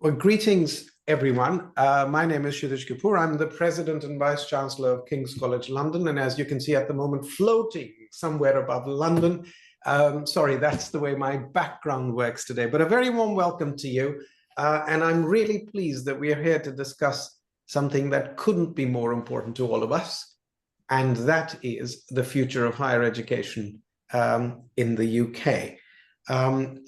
Well, greetings, everyone. My name is Kshitij Kapoor. I'm the President and Vice Chancellor of King's College London. And as you can see at the moment, floating somewhere above London. Sorry, that's the way my background works today. But a very warm welcome to you. And I'm really pleased that we are here to discuss something that couldn't be more important to all of us. And that is the future of higher education in the UK.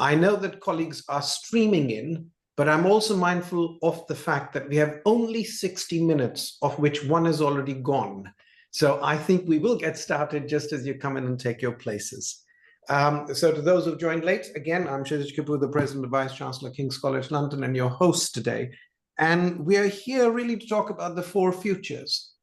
I know that colleagues are streaming in, but I'm also mindful of the fact that we have only 60 minutes, of which one is already gone. So I think we will get started just as you come in and take your places. So to those who've joined late, again, I'm Kshitij Kapoor, the President and Vice Chancellor, King's College London, and your host today. And we are here really to talk about the four futures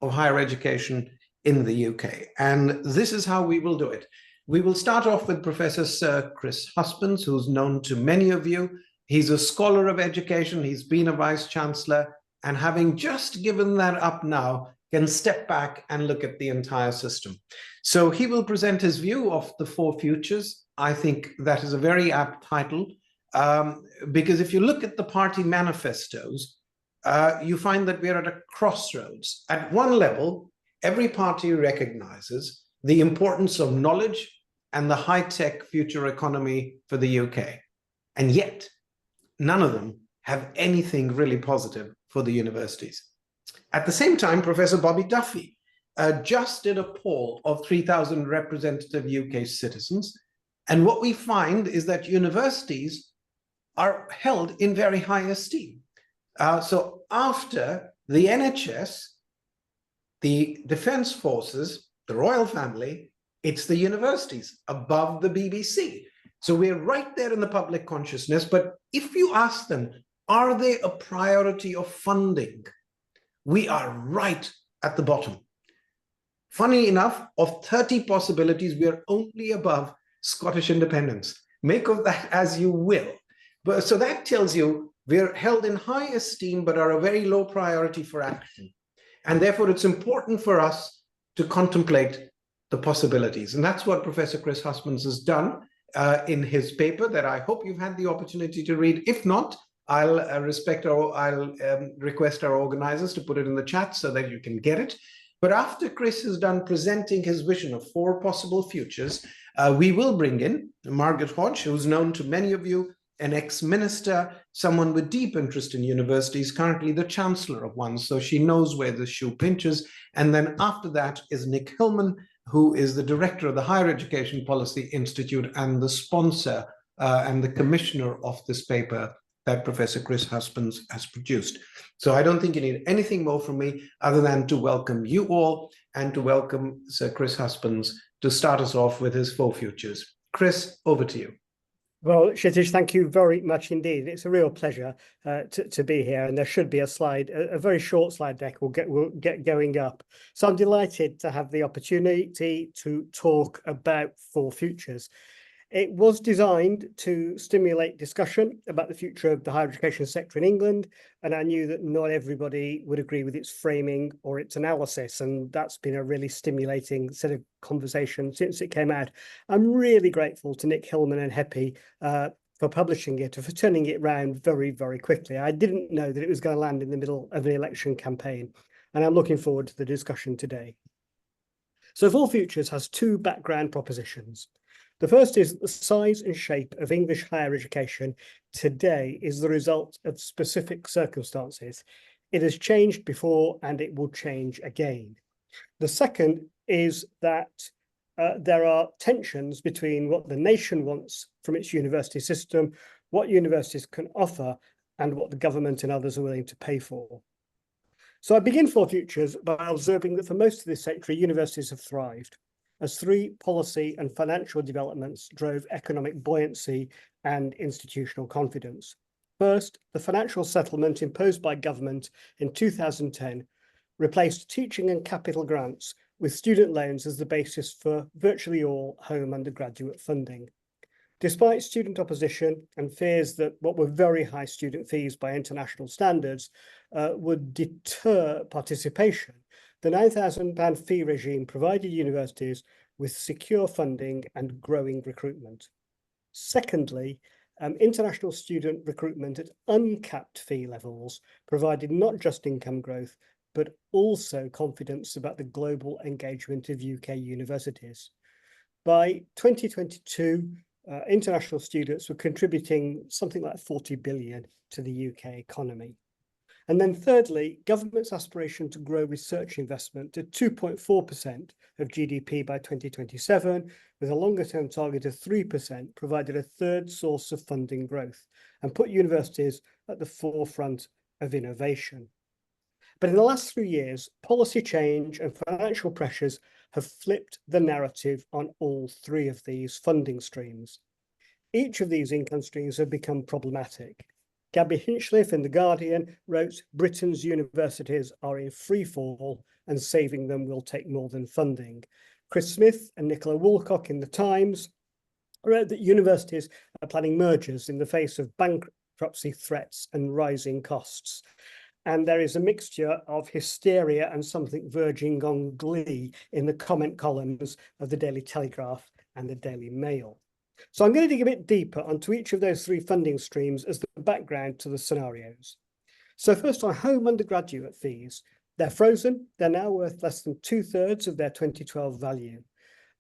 of higher education in the UK. And this is how we will do it. We will start off with Professor Sir Chris Husbands, who's known to many of you. He's a scholar of education, he's been a vice chancellor, and having just given that up now, can step back and look at the entire system. So he will present his view of the four futures. I think that is a very apt title, because if you look at the party manifestos, you find that we're at a crossroads. At one level, every party recognizes the importance of knowledge and the high-tech future economy for the UK. And yet, none of them have anything really positive for the universities. At the same time, Professor Bobby Duffy just did a poll of 3,000 representative UK citizens. And what we find is that universities are held in very high esteem. So after the NHS, the Defence Forces, the royal family, it's the universities above the BBC. So we're right there in the public consciousness, but if you ask them, are they a priority of funding? We are right at the bottom. Funny enough, of 30 possibilities, we are only above Scottish independence. Make of that as you will. But so that tells you we're held in high esteem, but are a very low priority for action. And therefore, it's important for us to contemplate the possibilities. And that's what Professor Chris Husbands has done in his paper that I hope you've had the opportunity to read. If not, I'll request our organizers to put it in the chat so that you can get it. But after Chris has done presenting his vision of four possible futures, we will bring in Margaret Hodge, who's known to many of you, an ex-minister, someone with deep interest in universities, currently the chancellor of one, so she knows where the shoe pinches. And then after that is Nick Hillman, who is the director of the Higher Education Policy Institute and the sponsor and the commissioner of this paper that Professor Chris Husbands has produced. So I don't think you need anything more from me other than to welcome you all and to welcome Sir Chris Husbands to start us off with his four futures. Chris, over to you. Well, Kshitij, thank you very much indeed. It's a real pleasure to be here, and there should be a slide, a very short slide deck we'll get going up. So I'm delighted to have the opportunity to talk about four futures. It was designed to stimulate discussion about the future of the higher education sector in England, and I knew that not everybody would agree with its framing or its analysis, and that's been a really stimulating set of conversation since it came out. I'm really grateful to Nick Hillman and HEPI for publishing it, for turning it around very, very quickly. I didn't know that it was going to land in the middle of the election campaign, and I'm looking forward to the discussion today. So Four Futures has two background propositions. The first is the size and shape of English higher education today is the result of specific circumstances. It has changed before and it will change again. The second is that there are tensions between what the nation wants from its university system, what universities can offer, and what the government and others are willing to pay for. So I begin Four Futures by observing that for most of this century, universities have thrived, as three policy and financial developments drove economic buoyancy and institutional confidence. First, the financial settlement imposed by government in 2010 replaced teaching and capital grants with student loans as the basis for virtually all home undergraduate funding. Despite student opposition and fears that what were very high student fees by international standards would deter participation, the £9,000 fee regime provided universities with secure funding and growing recruitment. Secondly, international student recruitment at uncapped fee levels provided not just income growth, but also confidence about the global engagement of UK universities. By 2022, international students were contributing something like 40 billion to the UK economy. And then thirdly, government's aspiration to grow research investment to 2.4% of GDP by 2027, with a longer-term target of 3%, provided a third source of funding growth and put universities at the forefront of innovation. But in the last 3 years, policy change and financial pressures have flipped the narrative on all three of these funding streams. Each of these income streams have become problematic. Gabby Hinchliffe in The Guardian wrote, "Britain's universities are in free fall and saving them will take more than funding." Chris Smith and Nicola Woolcock in The Times wrote that universities are planning mergers in the face of bankruptcy threats and rising costs. And there is a mixture of hysteria and something verging on glee in the comment columns of the Daily Telegraph and the Daily Mail. So I'm going to dig a bit deeper onto each of those three funding streams as the background to the scenarios. So first, on home undergraduate fees, they're frozen. They're now worth less than 2/3 of their 2012 value.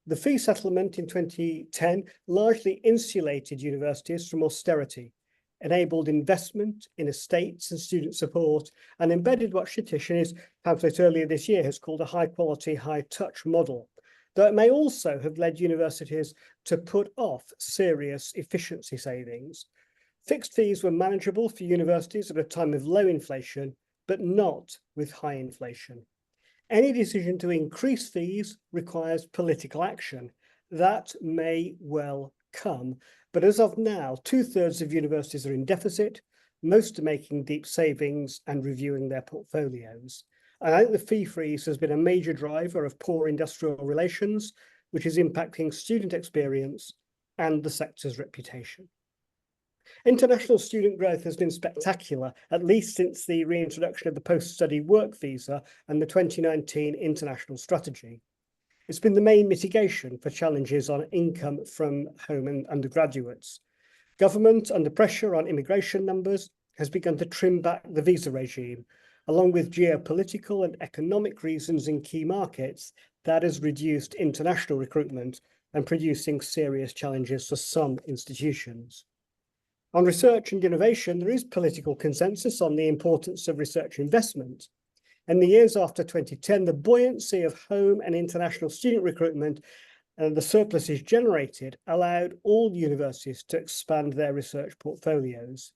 The fee settlement in 2010 largely insulated universities from austerity, enabled investment in estates and student support, and embedded what Kshitij in his pamphlet earlier this year has called a high-quality, high-touch model, though it may also have led universities to put off serious efficiency savings. Fixed fees were manageable for universities at a time of low inflation, but not with high inflation. Any decision to increase fees requires political action. That may well come, but as of now, 2/3 of universities are in deficit, most are making deep savings and reviewing their portfolios. And I think the fee freeze has been a major driver of poor industrial relations, which is impacting student experience and the sector's reputation. International student growth has been spectacular, at least since the reintroduction of the post-study work visa and the 2019 international strategy. It's been the main mitigation for challenges on income from home and undergraduates. Government, under pressure on immigration numbers, has begun to trim back the visa regime. Along with geopolitical and economic reasons in key markets, that has reduced international recruitment and producing serious challenges for some institutions. On research and innovation, there is political consensus on the importance of research investment. In the years after 2010, the buoyancy of home and international student recruitment and the surpluses generated allowed all universities to expand their research portfolios.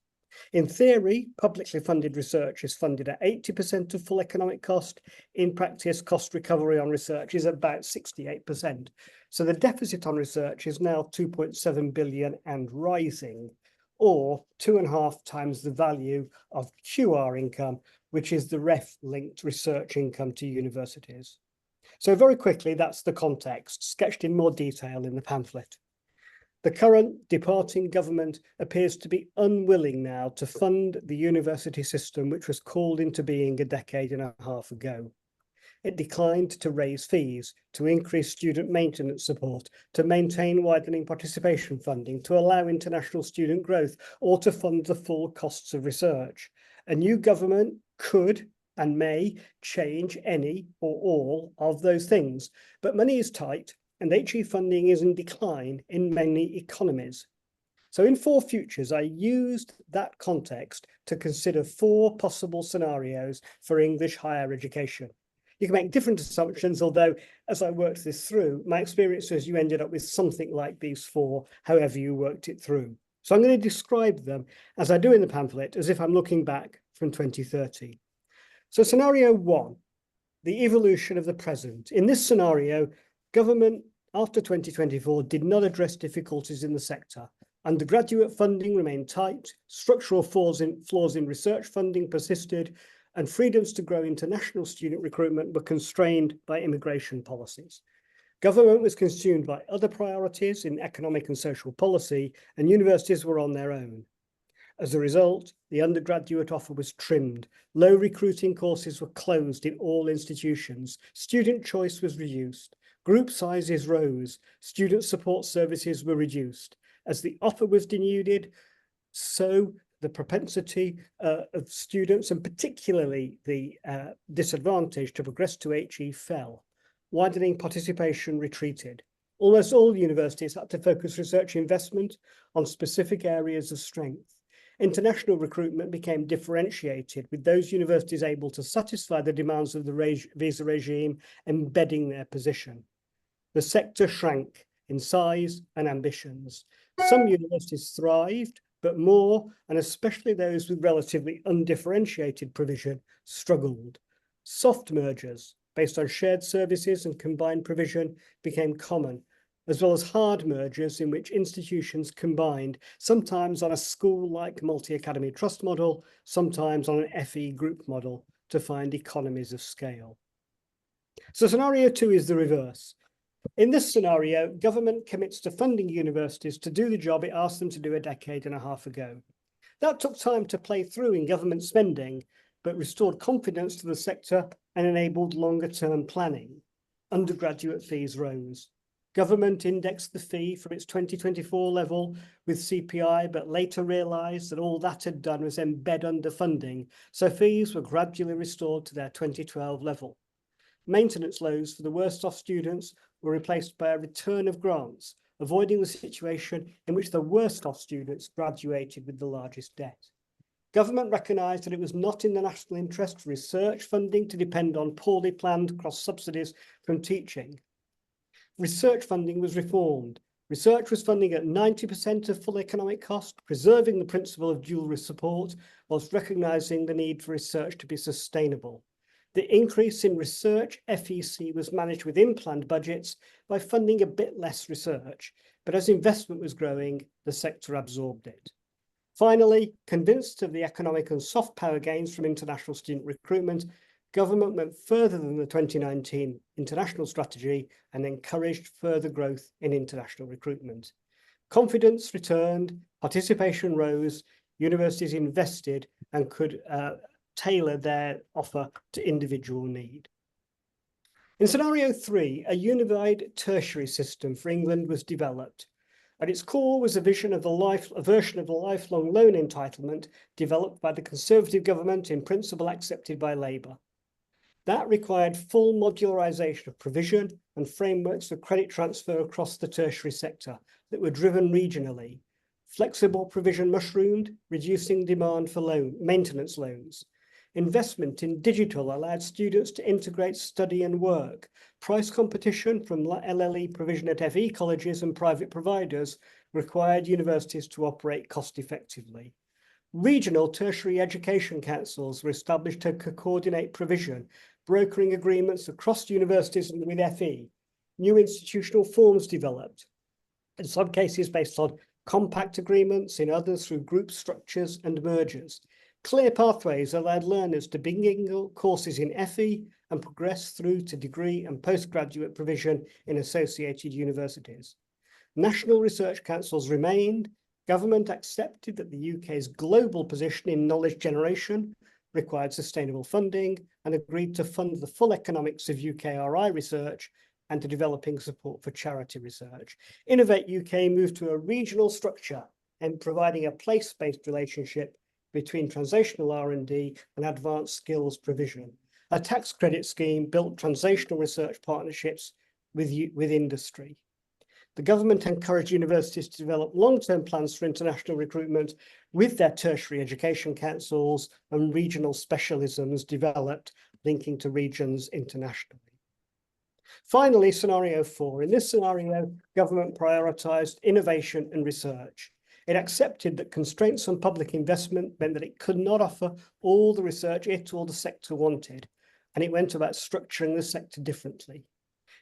In theory, publicly funded research is funded at 80% of full economic cost. In practice, cost recovery on research is about 68%. So the deficit on research is now 2.7 billion and rising, or 2.5 times the value of QR income, which is the ref-linked research income to universities. So very quickly, that's the context, sketched in more detail in the pamphlet. The current departing government appears to be unwilling now to fund the university system, which was called into being a decade and a half ago. It declined to raise fees, to increase student maintenance support, to maintain widening participation funding, to allow international student growth, or to fund the full costs of research. A new government could and may change any or all of those things, but money is tight and HE funding is in decline in many economies. So in Four Futures, I used that context to consider 4 possible scenarios for English higher education. You can make different assumptions, although as I worked this through, my experience is you ended up with something like these 4, however you worked it through. So I'm going to describe them, as I do in the pamphlet, as if I'm looking back from 2030. So scenario 1, the evolution of the present. In this scenario, government after 2024 did not address difficulties in the sector. Undergraduate funding remained tight, structural flaws in research funding persisted, and freedoms to grow international student recruitment were constrained by immigration policies. Government was consumed by other priorities in economic and social policy, and universities were on their own. As a result, the undergraduate offer was trimmed, low recruiting courses were closed in all institutions, student choice was reduced, group sizes rose, student support services were reduced, As the offer was denuded, so the propensity of students, and particularly the disadvantage to progress to HE, fell. Widening participation retreated. Almost all universities had to focus research investment on specific areas of strength. International recruitment became differentiated, with those universities able to satisfy the demands of the visa regime embedding their position. The sector shrank in size and ambitions. Some universities thrived, but more, and especially those with relatively undifferentiated provision, struggled. Soft mergers based on shared services and combined provision became common, as well as hard mergers in which institutions combined, sometimes on a school-like multi-academy trust model, sometimes on an FE group model, to find economies of scale. So scenario 2 is the reverse. In this scenario, government commits to funding universities to do the job it asked them to do a decade and a half ago. That took time to play through in government spending, but restored confidence to the sector and enabled longer-term planning. Undergraduate fees rose. Government indexed the fee from its 2024 level with CPI, but later realised that all that had done was embed underfunding, so fees were gradually restored to their 2012 level. Maintenance loans for the worst off students were replaced by a return of grants, avoiding the situation in which the worst off students graduated with the largest debt. Government recognised that it was not in the national interest for research funding to depend on poorly planned cross subsidies from teaching. Research funding was reformed. Research was funding at 90% of full economic cost, preserving the principle of dual support, whilst recognising the need for research to be sustainable. The increase in research FEC was managed within planned budgets by funding a bit less research, but as investment was growing, the sector absorbed it. Finally, convinced of the economic and soft power gains from international student recruitment, government went further than the 2019 international strategy and encouraged further growth in international recruitment. Confidence returned, participation rose, universities invested and could tailor their offer to individual need. In scenario 3, a unified tertiary system for England was developed. At its core was a version of the lifelong loan entitlement developed by the Conservative government, in principle accepted by Labour. That required full modularisation of provision and frameworks for credit transfer across the tertiary sector that were driven regionally. Flexible provision mushroomed, reducing demand for maintenance loans. Investment in digital allowed students to integrate study and work. Price competition from LLE provision at FE colleges and private providers required universities to operate cost effectively. Regional tertiary education councils were established to coordinate provision, brokering agreements across universities and with FE. New institutional forms developed, in some cases based on compact agreements, in others through group structures and mergers. Clear pathways allowed learners to begin courses in FE and progress through to degree and postgraduate provision in associated universities. National research councils remained. Government accepted that the UK's global position in knowledge generation required sustainable funding and agreed to fund the full economics of UKRI research and to developing support for charity research. Innovate UK moved to a regional structure and providing a place-based relationship between translational R&D and advanced skills provision. A tax credit scheme built translational research partnerships with industry. The government encouraged universities to develop long-term plans for international recruitment with their tertiary education councils and regional specialisms developed, linking to regions internationally. Finally, scenario 4. In this scenario, government prioritised innovation and research. It accepted that constraints on public investment meant that it could not offer all the research it or the sector wanted, and it went about structuring the sector differently.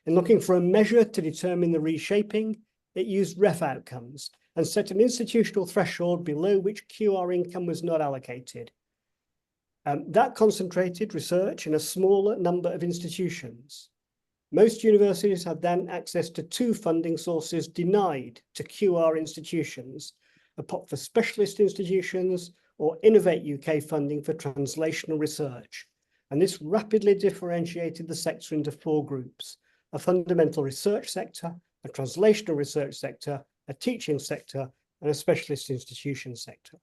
In looking for a measure to determine the reshaping, it used REF outcomes and set an institutional threshold below which QR income was not allocated. That concentrated research in a smaller number of institutions. Most universities had then access to 2 funding sources denied to QR institutions, a pot for specialist institutions or Innovate UK funding for translational research. And this rapidly differentiated the sector into 4 groups: a fundamental research sector, a translational research sector, a teaching sector, and a specialist institution sector.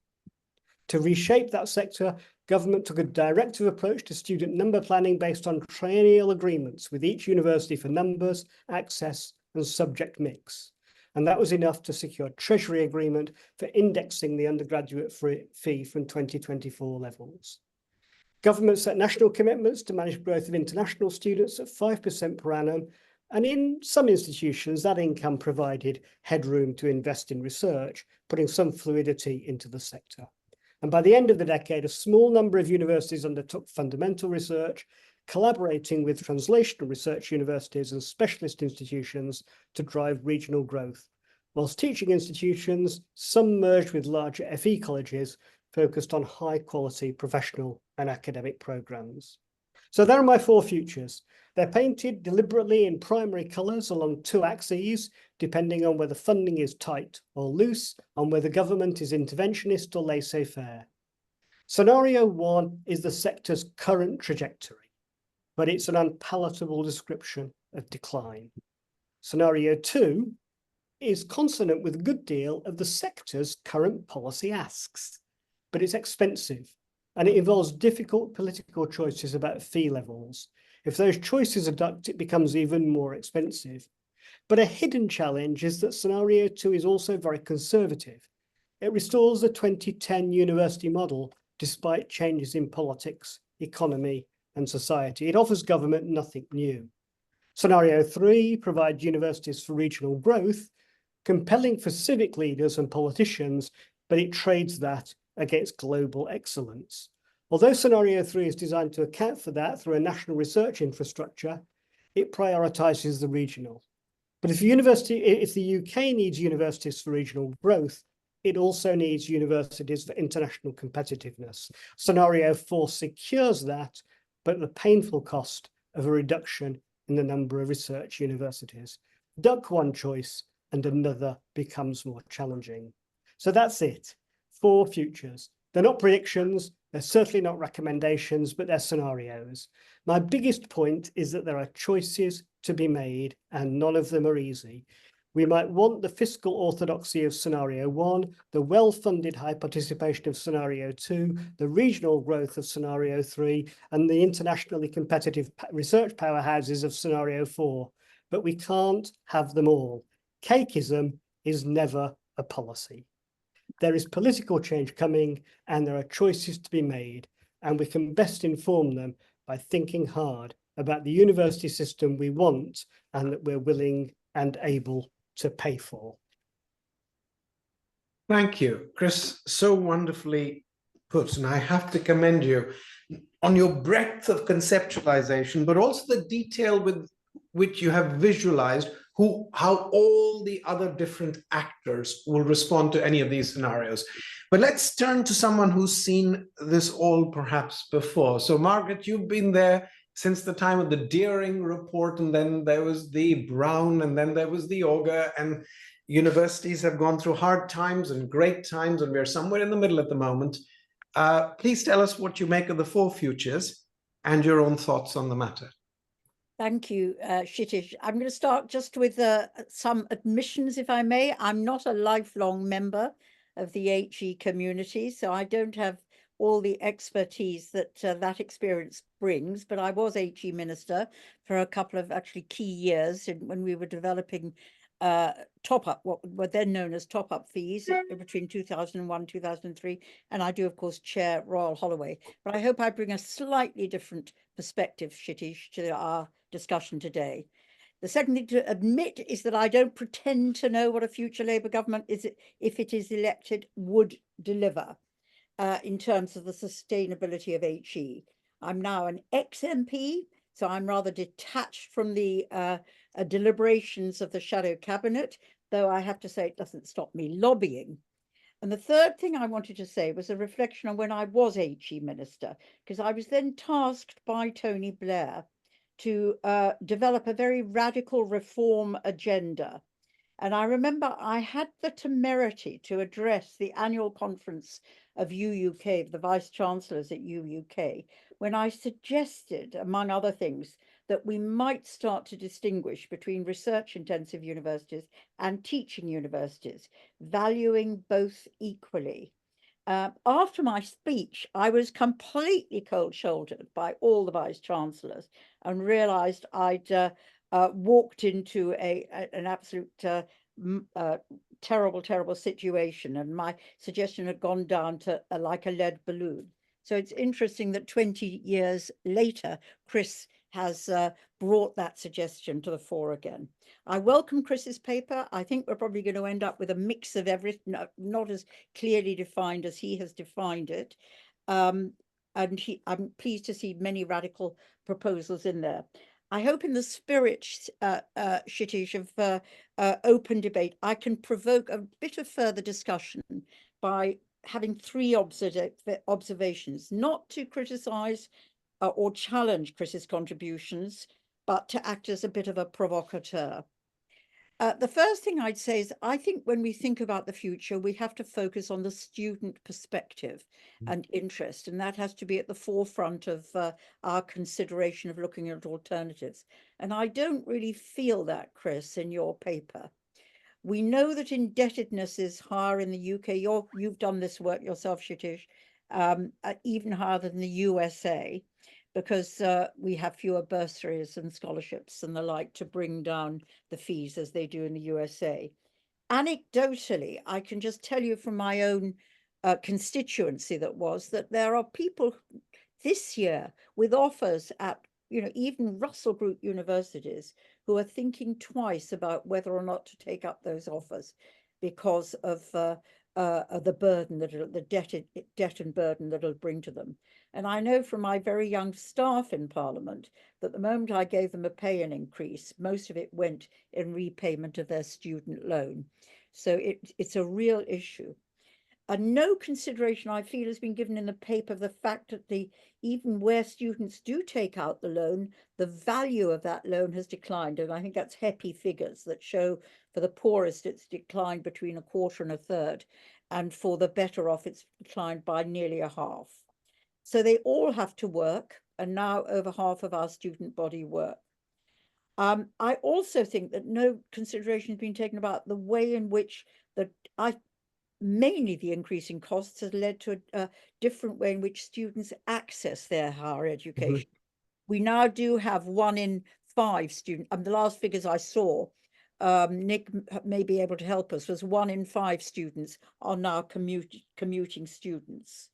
To reshape that sector, government took a directive approach to student number planning based on triennial agreements with each university for numbers, access, and subject mix. And that was enough to secure Treasury agreement for indexing the undergraduate fee from 2024 levels. Government set national commitments to manage growth of international students at 5% per annum, and in some institutions, that income provided headroom to invest in research, putting some fluidity into the sector. And by the end of the decade, a small number of universities undertook fundamental research, collaborating with translational research universities and specialist institutions to drive regional growth, whilst teaching institutions, some merged with larger FE colleges, focused on high-quality professional and academic programs. So there are my 4 futures. They're painted deliberately in primary colours along 2 axes, depending on whether funding is tight or loose, on whether government is interventionist or laissez-faire. Scenario 1 is the sector's current trajectory, but it's an unpalatable description of decline. Scenario 2 is consonant with a good deal of the sector's current policy asks, but it's expensive, and it involves difficult political choices about fee levels. If those choices are ducked, it becomes even more expensive. But a hidden challenge is that scenario 2 is also very conservative. It restores the 2010 university model despite changes in politics, economy, and society. It offers government nothing new. Scenario 3 provides universities for regional growth, compelling for civic leaders and politicians, but it trades that against global excellence. Although scenario 3 is designed to account for that through a national research infrastructure, it prioritizes the regional. But if the UK needs universities for regional growth, it also needs universities for international competitiveness. Scenario 4 secures that, but at the painful cost of a reduction in the number of research universities. Duck one choice and another becomes more challenging. So that's it. 4 futures. They're not predictions, they're certainly not recommendations, but they're scenarios. My biggest point is that there are choices to be made and none of them are easy. We might want the fiscal orthodoxy of scenario 1, the well-funded high participation of scenario 2, the regional growth of scenario 3, and the internationally competitive research powerhouses of scenario 4. But we can't have them all. Cakeism is never a policy. There is political change coming and there are choices to be made, and we can best inform them by thinking hard about the university system we want and that we're willing and able to pay for. Thank you, Chris. So wonderfully put. And I have to commend you on your breadth of conceptualization, but also the detail with which you have visualized how all the other different actors will respond to any of these scenarios. But let's turn to someone who's seen this all perhaps before. So Margaret, you've been there since the time of the Deering report, and then there was the Brown, and then there was the Auger, and universities have gone through hard times and great times, and we're somewhere in the middle at the moment. Please tell us what you make of the 4 futures and your own thoughts on the matter. Thank you, Kshitij. I'm going to start just with some admissions, if I may. I'm not a lifelong member of the HE community, so I don't have all the expertise that that experience brings, but I was HE minister for a couple of actually key years when we were developing top-up, what were then known as top-up fees between 2001, 2003, and I do, of course, chair Royal Holloway. But I hope I bring a slightly different perspective, Kshitij, to our discussion today. The second thing to admit is that I don't pretend to know what a future Labour government, if it is elected, would deliver in terms of the sustainability of HE. I'm now an ex-MP, so I'm rather detached from the deliberations of the shadow cabinet, though I have to say it doesn't stop me lobbying. And the third thing I wanted to say was a reflection on when I was HE minister, because I was then tasked by Tony Blair to develop a very radical reform agenda. And I remember I had the temerity to address the annual conference of UUK, the vice chancellors at UUK, when I suggested, among other things, that we might start to distinguish between research-intensive universities and teaching universities, valuing both equally. After my speech, I was completely cold-shouldered by all the vice-chancellors and realised I'd walked into an absolute terrible, terrible situation, and my suggestion had gone down to like a lead balloon. So it's interesting that 20 years later, Chris has brought that suggestion to the fore again. I welcome Chris's paper. I think we're probably going to end up with a mix of everything, not as clearly defined as he has defined it. And I'm pleased to see many radical proposals in there. I hope in the spirit, Kshitij, of open debate, I can provoke a bit of further discussion by having three observations, not to criticize or challenge Chris's contributions, but to act as a bit of a provocateur. The first thing I'd say is I think when we think about the future, we have to focus on the student perspective and interest, and that has to be at the forefront of our consideration of looking at alternatives. And I don't really feel that, Chris, in your paper. We know that indebtedness is higher in the UK. You've done this work yourself, Kshitij, even higher than the USA, because we have fewer bursaries and scholarships and the like to bring down the fees as they do in the USA. Anecdotally, I can just tell you from my own constituency that there are people this year with offers at, even Russell Group universities who are thinking twice about whether or not to take up those offers because of the burden the debt and burden that it'll bring to them. And I know from my very young staff in Parliament that the moment I gave them a pay increase, most of it went in repayment of their student loan. So it's a real issue. And no consideration, I feel, has been given in the paper of the fact that even where students do take out the loan, the value of that loan has declined. And I think that's HEPI figures that show for the poorest, it's declined between a quarter and a third. And for the better off, it's declined by nearly a half. So they all have to work. And now over half of our student body work. I also think that no consideration has been taken about the way in which mainly the increase in costs has led to a different way in which students access their higher education. We now do have 1 in 5 students, and the last figures I saw, Nick may be able to help us, was 1 in 5 students are now commuting students.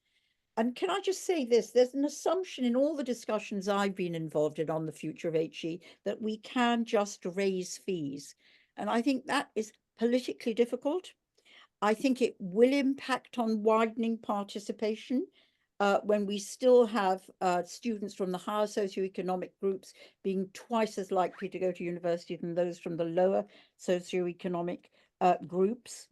And can I just say this, there's an assumption in all the discussions I've been involved in on the future of HE that we can just raise fees. And I think that is politically difficult. I think it will impact on widening participation when we still have students from the higher socioeconomic groups being twice as likely to go to university than those from the lower socioeconomic groups.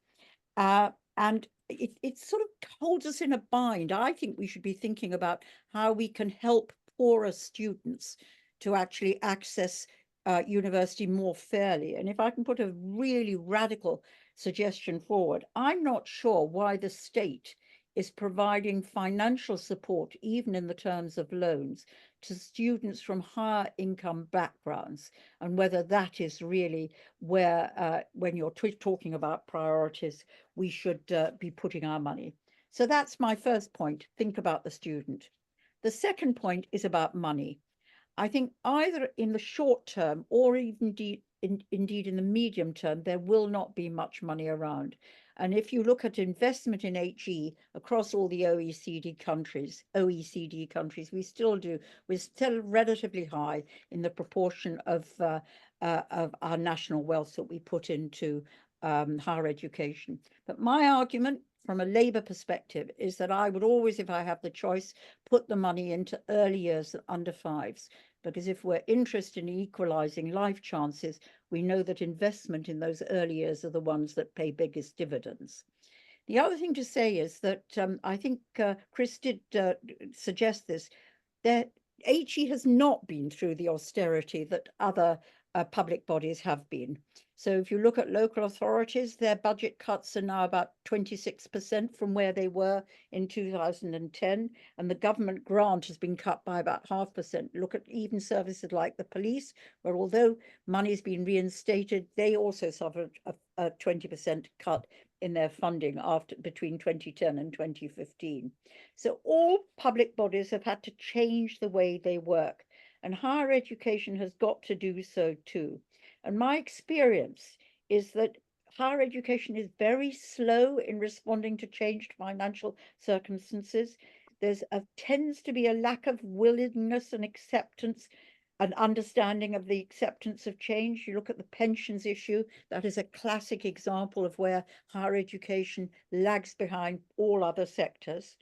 And it sort of holds us in a bind. I think we should be thinking about how we can help poorer students to actually access university more fairly. And if I can put a really radical suggestion forward, I'm not sure why the state is providing financial support, even in the terms of loans, to students from higher income backgrounds, and whether that is really where, when you're talking about priorities, we should be putting our money. So that's my first point, think about the student. The second point is about money. I think either in the short term or even indeed in the medium term, there will not be much money around. And if you look at investment in HE across all the OECD countries, we're still relatively high in the proportion of our national wealth that we put into higher education. But my argument from a Labour perspective is that I would always, if I have the choice, put the money into early years and under fives. Because if we're interested in equalizing life chances, we know that investment in those early years are the ones that pay biggest dividends. The other thing to say is that I think Chris did suggest this, that HE has not been through the austerity that other public bodies have been. So if you look at local authorities, their budget cuts are now about 26% from where they were in 2010, and the government grant has been cut by about 0.5%. Look at even services like the police, where although money has been reinstated, they also suffered a 20% cut in their funding between 2010 and 2015. So all public bodies have had to change the way they work, and higher education has got to do so too. And my experience is that higher education is very slow in responding to changed financial circumstances. Tends to be a lack of willingness and acceptance and understanding of the acceptance of change. You look at the pensions issue, that is a classic example of where higher education lags behind all other sectors.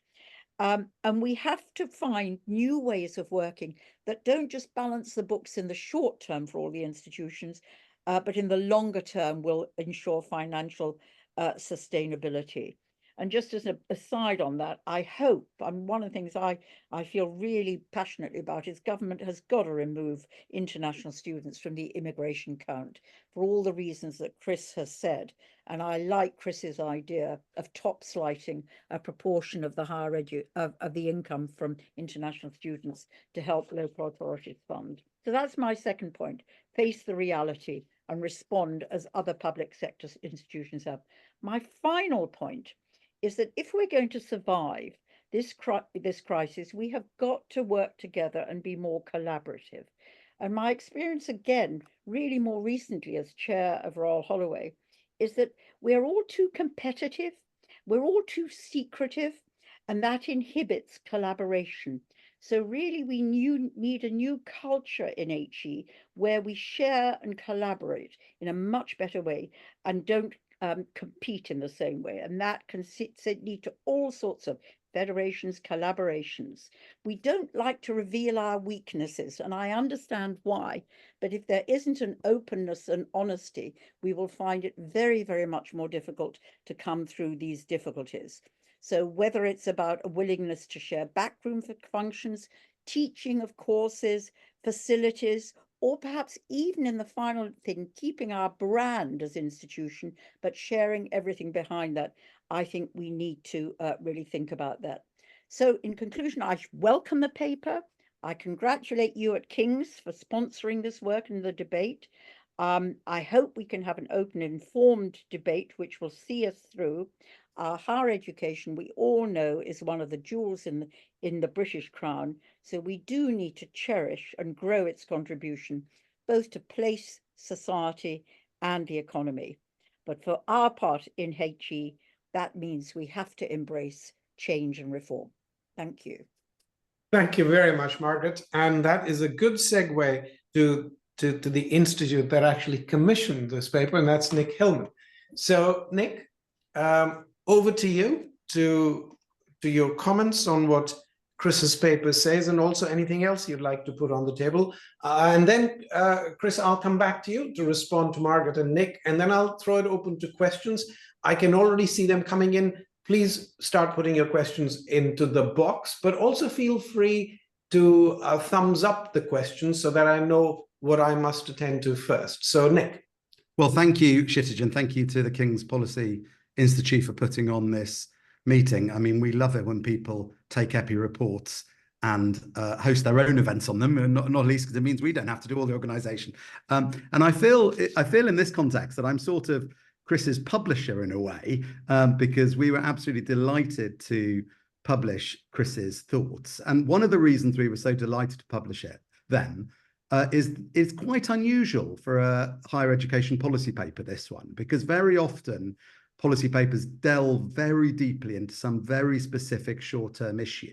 And we have to find new ways of working that don't just balance the books in the short term for all the institutions, but in the longer term will ensure financial sustainability. And just as an aside on that, I hope, and one of the things I feel really passionately about is government has got to remove international students from the immigration count for all the reasons that Chris has said. And I like Chris's idea of top slighting a proportion of the of the income from international students to help local authorities fund. So that's my second point: face the reality and respond as other public sector institutions have. My final point is that if we're going to survive this crisis, we have got to work together and be more collaborative. And my experience, again, really more recently as chair of Royal Holloway, is that we're all too competitive, we're all too secretive, and that inhibits collaboration. So really we need a new culture in HE where we share and collaborate in a much better way and don't compete in the same way. And that can lead to all sorts of federations, collaborations. We don't like to reveal our weaknesses, and I understand why, but if there isn't an openness and honesty, we will find it very, very much more difficult to come through these difficulties. So whether it's about a willingness to share backroom functions, teaching of courses, facilities, or perhaps even in the final thing, keeping our brand as institution, but sharing everything behind that, I think we need to really think about that. So in conclusion, I welcome the paper. I congratulate you at King's for sponsoring this work and the debate. I hope we can have an open, informed debate, which will see us through. Our higher education, we all know, is one of the jewels in the British crown. So we do need to cherish and grow its contribution, both to place, society, and the economy. But for our part in HE, that means we have to embrace change and reform. Thank you. Thank you very much, Margaret. And that is a good segue to the institute that actually commissioned this paper, and that's Nick Hillman. So, Nick, over to you to your comments on what Chris's paper says, and also anything else you'd like to put on the table. And then, Chris, I'll come back to you to respond to Margaret and Nick, and then I'll throw it open to questions. I can already see them coming in. Please start putting your questions into the box, but also feel free to thumbs up the questions so that I know what I must attend to first. So, Nick. Well, thank you, Kshitij, and thank you to the King's Policy Institute for putting on this meeting. I mean, we love it when people take HEPI reports and host their own events on them, and not least because it means we don't have to do all the organisation. And I feel in this context that I'm sort of Chris's publisher in a way, because we were absolutely delighted to publish Chris's thoughts. And one of the reasons we were so delighted to publish it then is quite unusual for a higher education policy paper, this one, because very often policy papers delve very deeply into some very specific short-term issue,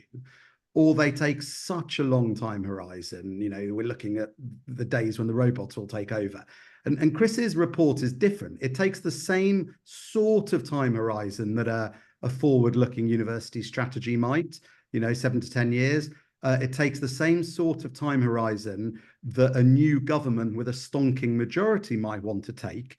or they take such a long time horizon. You know, we're looking at the days when the robots will take over. And Chris's report is different. It takes the same sort of time horizon that a forward-looking university strategy might, 7 to 10 years. It takes the same sort of time horizon that a new government with a stonking majority might want to take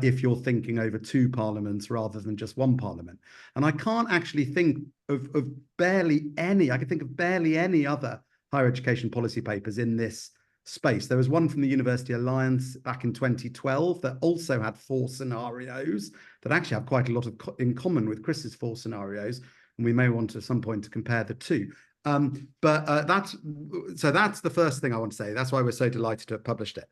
if you're thinking over 2 parliaments rather than just 1 parliament. And I can't actually think of barely any, I can think of barely any other higher education policy papers in this space. There was one from the University Alliance back in 2012 that also had 4 scenarios that actually have quite a lot in common with Chris's 4 scenarios, and we may want to, at some point, to compare the 2. That's the first thing I want to say. That's why we're so delighted to have published it.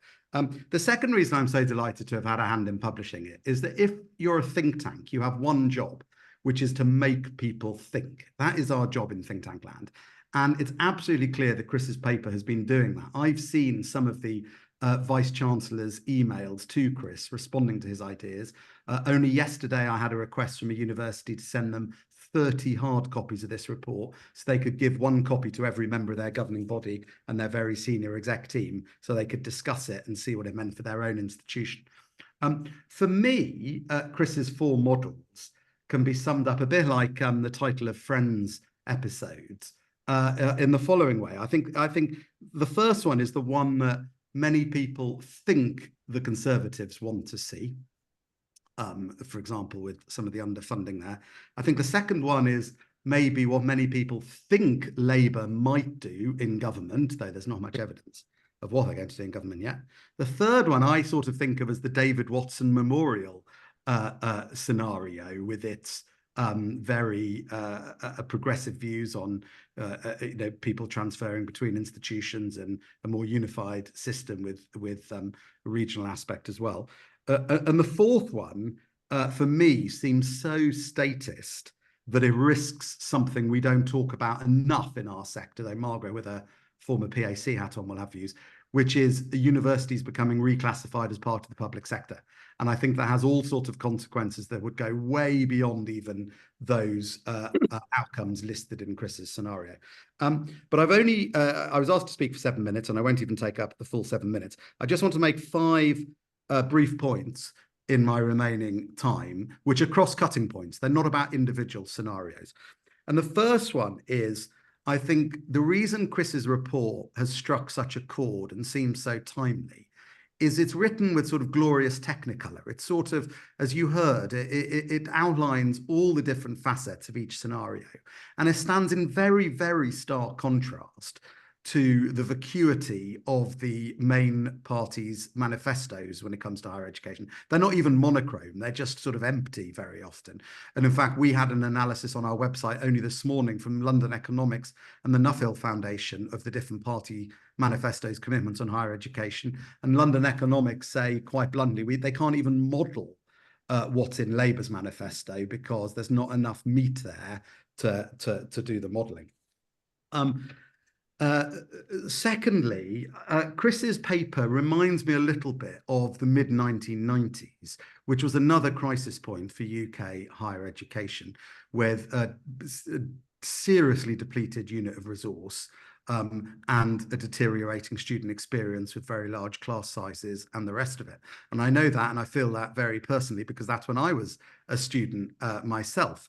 The second reason I'm so delighted to have had a hand in publishing it is that if you're a think tank, you have one job, which is to make people think. That is our job in think tank land. And it's absolutely clear that Chris's paper has been doing that. I've seen some of the Vice-Chancellor's emails to Chris responding to his ideas. Only yesterday, I had a request from a university to send them 30 hard copies of this report, so they could give 1 copy to every member of their governing body and their very senior exec team, so they could discuss it and see what it meant for their own institution. For me, Chris's 4 models can be summed up a bit like the title of Friends episodes in the following way. I think the first one is the one that many people think the Conservatives want to see. For example, with some of the underfunding there. I think the second one is maybe what many people think Labour might do in government, though there's not much evidence of what they're going to do in government yet. The third one I sort of think of as the David Watson Memorial scenario, with its very progressive views on people transferring between institutions and a more unified system with a regional aspect as well. And the fourth one, for me, seems so statist that it risks something we don't talk about enough in our sector, though Margaret, with a former PAC hat on, will have views, which is the universities becoming reclassified as part of the public sector. And I think that has all sorts of consequences that would go way beyond even those outcomes listed in Chris's scenario. But I was asked to speak for 7 minutes, and I won't even take up the full 7 minutes. I just want to make 5 brief points in my remaining time, which are cross-cutting points. They're not about individual scenarios. And the first one is, I think the reason Chris's report has struck such a chord and seems so timely is it's written with sort of glorious technicolor. It's sort of, as you heard, it outlines all the different facets of each scenario. And it stands in very, very stark contrast to the vacuity of the main parties' manifestos when it comes to higher education. They're not even monochrome, they're just sort of empty very often. And in fact, we had an analysis on our website only this morning from London Economics and the Nuffield Foundation of the different party manifestos' commitments on higher education. And London Economics say quite bluntly, they can't even model what's in Labour's manifesto because there's not enough meat there to do the modelling. Secondly, Chris's paper reminds me a little bit of the mid-1990s, which was another crisis point for UK higher education, with a seriously depleted unit of resource and a deteriorating student experience with very large class sizes and the rest of it. And I know that, and I feel that very personally, because that's when I was a student myself.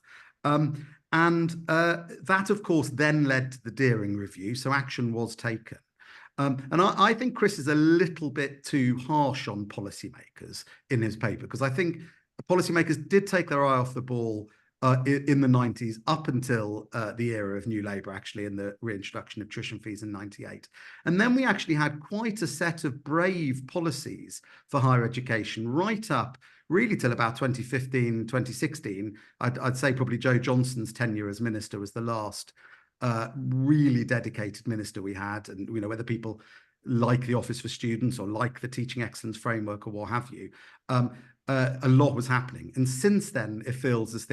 That, of course, then led to the Deering Review, so action was taken. And I think Chris is a little bit too harsh on policymakers in his paper, because I think policymakers did take their eye off the ball in the 90s up until the era of New Labour, actually, and the reintroduction of tuition fees in 98. And then we actually had quite a set of brave policies for higher education right up really till about 2015, 2016. I'd say probably Joe Johnson's tenure as minister was the last really dedicated minister we had. And, you know, whether people like the Office for Students or like the Teaching Excellence Framework or what have you, a lot was happening. And since then, it feels as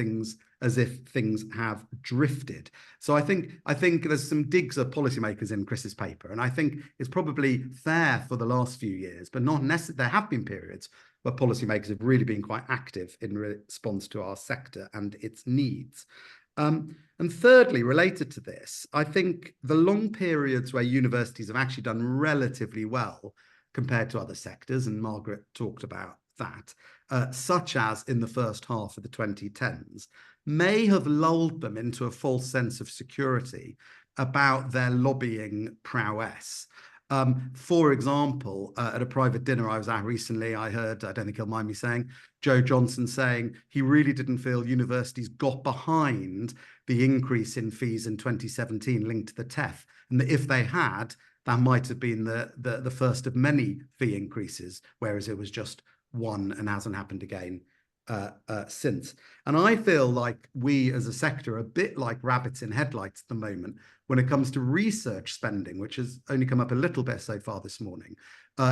if things have drifted. So I think there's some digs of policymakers in Chris's paper. And I think it's probably fair for the last few years, but not necessarily. There have been periods where policymakers have really been quite active in response to our sector and its needs. And thirdly, related to this, I think the long periods where universities have actually done relatively well compared to other sectors, and Margaret talked about that, such as in the first half of the 2010s, may have lulled them into a false sense of security about their lobbying prowess. For example, at a private dinner I was at recently, I heard, I don't think he'll mind me saying, Joe Johnson saying he really didn't feel universities got behind the increase in fees in 2017 linked to the TEF, and that if they had, that might have been the first of many fee increases, whereas it was just one and hasn't happened again since. And I feel like we as a sector are a bit like rabbits in headlights at the moment when it comes to research spending, which has only come up a little bit so far this morning.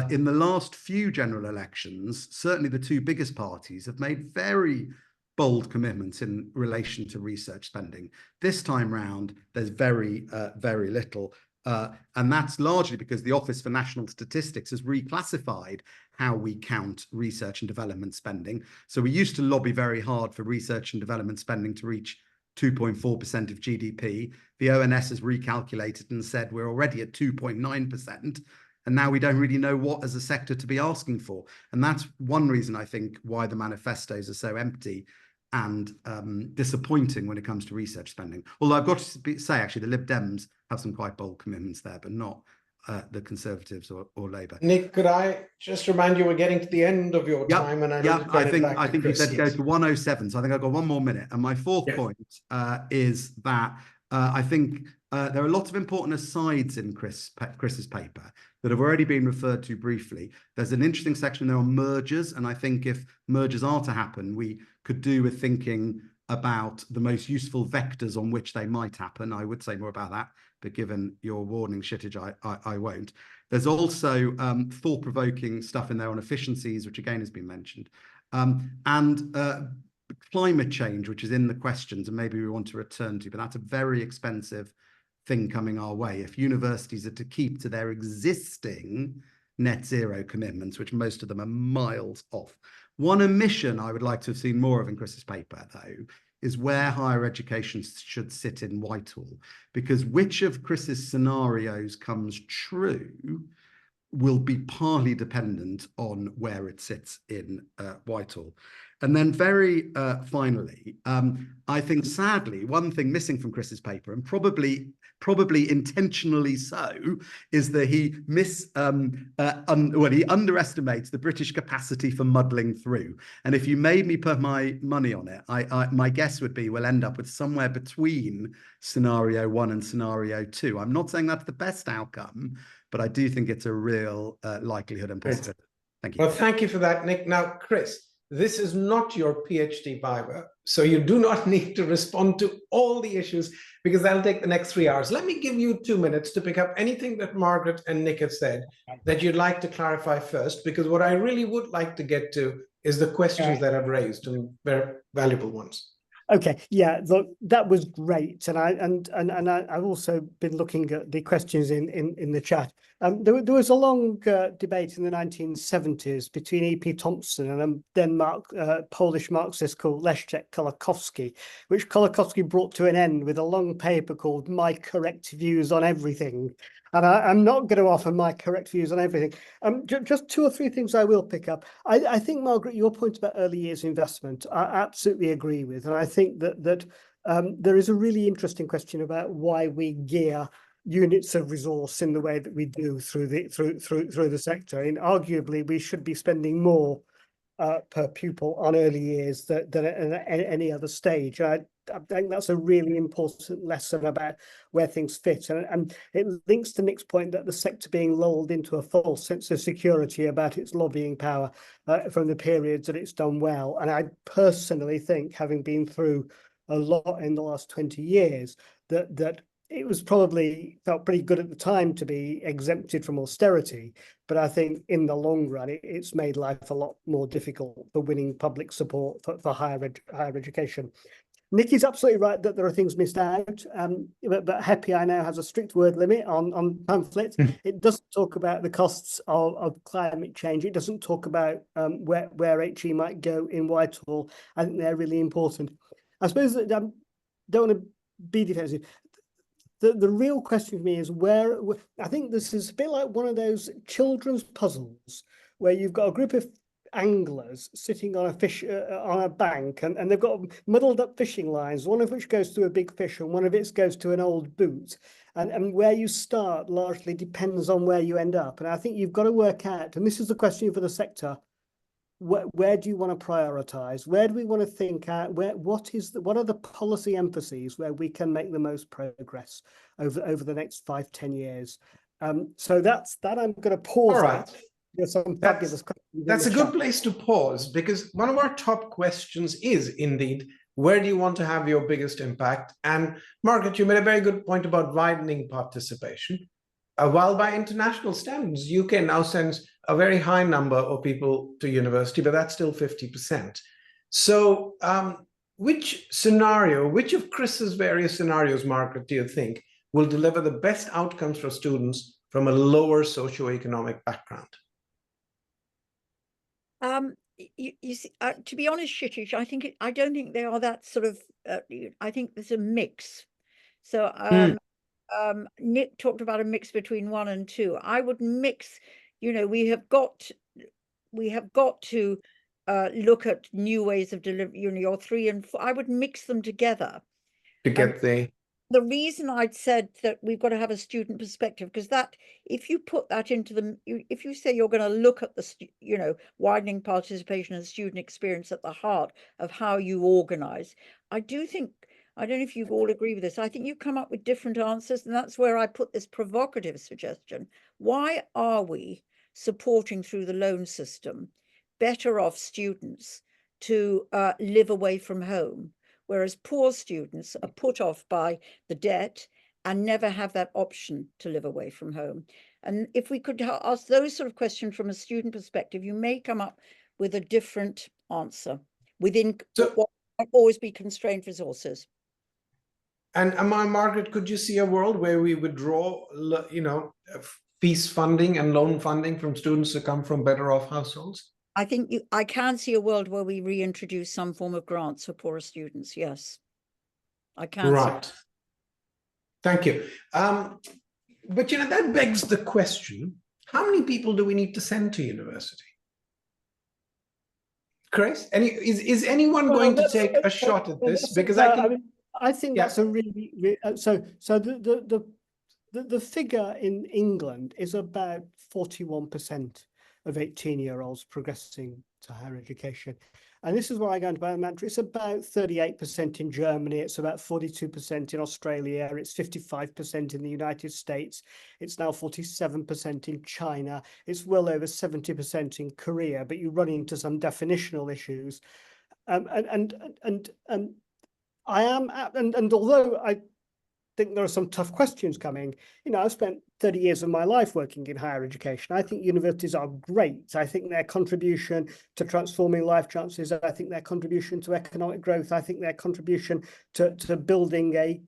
In the last few general elections, certainly the two biggest parties have made very bold commitments in relation to research spending. This time round, there's very little. And that's largely because the Office for National Statistics has reclassified how we count research and development spending. So we used to lobby very hard for research and development spending to reach 2.4% of GDP. The ONS has recalculated and said we're already at 2.9%. And now we don't really know what as a sector to be asking for. And that's one reason, I think, why the manifestos are so empty and disappointing when it comes to research spending. Although I've got to say, actually, the Lib Dems have some quite bold commitments there, but not the Conservatives or Labour. Nick, could I just remind you, we're getting to the end of your time, and I think you said go to 107, so I think I've got one more minute. And my fourth point is that I think there are lots of important asides in Chris's paper that have already been referred to briefly. There's an interesting section there on mergers, and I think if mergers are to happen, we could do with thinking about the most useful vectors on which they might happen. I would say more about that, but given your warning, Kshitij, I won't. There's also thought-provoking stuff in there on efficiencies, which again has been mentioned, and climate change, which is in the questions, and maybe we want to return to, but that's a very expensive thing coming our way. If universities are to keep to their existing net zero commitments, which most of them are miles off. One omission I would like to have seen more of in Chris's paper, though, is where higher education should sit in Whitehall, because which of Chris's scenarios comes true will be partly dependent on where it sits in Whitehall. And then very finally, I think sadly, one thing missing from Chris's paper, and probably intentionally so, is that he he underestimates the British capacity for muddling through. And if you made me put my money on it, my guess would be we'll end up with somewhere between scenario 1 and scenario 2. I'm not saying that's the best outcome, but I do think it's a real likelihood and possibility. Thank you. Well, thank you for that, Nick. Now, Chris, this is not your PhD paper, so you do not need to respond to all the issues because that'll take the next 3 hours. Let me give you 2 minutes to pick up anything that Margaret and Nick have said that you'd like to clarify first, because what I really would like to get to is the questions that I've raised, and very valuable ones. Okay, yeah, look, that was great, and I've also been looking at the questions in the chat. There was a long debate in the 1970s between E.P. Thompson and a Polish Marxist called Leszek Kolakowski, which Kolakowski brought to an end with a long paper called "My Correct Views on Everything." And I'm not going to offer my correct views on everything. Just 2 or 3 things I will pick up. I think, Margaret, your point about early years investment, I absolutely agree with. And I think that there is a really interesting question about why we gear units of resource in the way that we do through the sector. And arguably, we should be spending more per pupil on early years than at any other stage. I think that's a really important lesson about where things fit. And it links to Nick's point that the sector being lulled into a false sense of security about its lobbying power from the periods that it's done well. And I personally think, having been through a lot in the last 20 years, that it was probably felt pretty good at the time to be exempted from austerity. But I think in the long run, it's made life a lot more difficult for winning public support for higher education. Nick is absolutely right that there are things missed out, but HEPI now has a strict word limit on pamphlets. It doesn't talk about the costs of climate change. It doesn't talk about where HE might go in Whitehall. I think they're really important. I suppose that I don't want to be defensive. The real question for me is where. I think this is a bit like one of those children's puzzles where you've got a group of anglers sitting on a bank, and they've got muddled up fishing lines, one of which goes to a big fish and one of it goes to an old boot, and where you start largely depends on where you end up. And I think you've got to work out, and this is the question for the sector, where do you want to prioritize? Where do we want to think out? What are the policy emphases where we can make the most progress over the next 5-10 years? So that's that. I'm going to pause. All right. There's some fabulous questions. That's a good place to pause, because one of our top questions is indeed, where do you want to have your biggest impact? And Margaret, you made a very good point about widening participation. While by international standards, UK now sends a very high number of people to university, but that's still 50%. So which of Chris's various scenarios, Margaret, do you think will deliver the best outcomes for students from a lower socioeconomic background? You see, to be honest, Kshitij, I don't think they are that sort of. I think there's a mix. So Nick talked about a mix between 1 and 2. I would mix. You know, we have got to look at new ways of delivering. You know, your 3 and 4. I would mix them together To get the reason I'd said that we've got to have a student perspective, because that, if you put that into the, if you say you're going to look at the, you know, widening participation and student experience at the heart of how you organize, I do think, I don't know if you all agree with this, I think you come up with different answers, and that's where I put this provocative suggestion. Why are we supporting through the loan system better off students to live away from home, whereas poor students are put off by the debt and never have that option to live away from home? And if we could ask those sort of questions from a student perspective, you may come up with a different answer within what might always be constrained resources. And Margaret, could you see a world where we withdraw, you know, fees funding and loan funding from students who come from better off households? I think I can see a world where we reintroduce some form of grants for poorer students. Yes, I can. Right. Thank you. But, you know, that begs the question, how many people do we need to send to university? Chris, is anyone going to take a shot at this? Because I think that's a really so the figure in England is about 41% of 18-year-olds progressing to higher education. And this is where I go into biometry. It's about 38% in Germany. It's about 42% in Australia. It's 55% in the United States. It's now 47% in China. It's well over 70% in Korea. But you run into some definitional issues. And although I think there are some tough questions coming, you know, I've spent 30 years of my life working in higher education. I think universities are great. I think their contribution to transforming life chances, I think their contribution to economic growth, I think their contribution to building a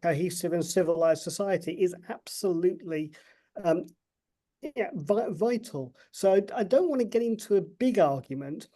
cohesive and civilized society is absolutely vital. So I don't want to get into a big argument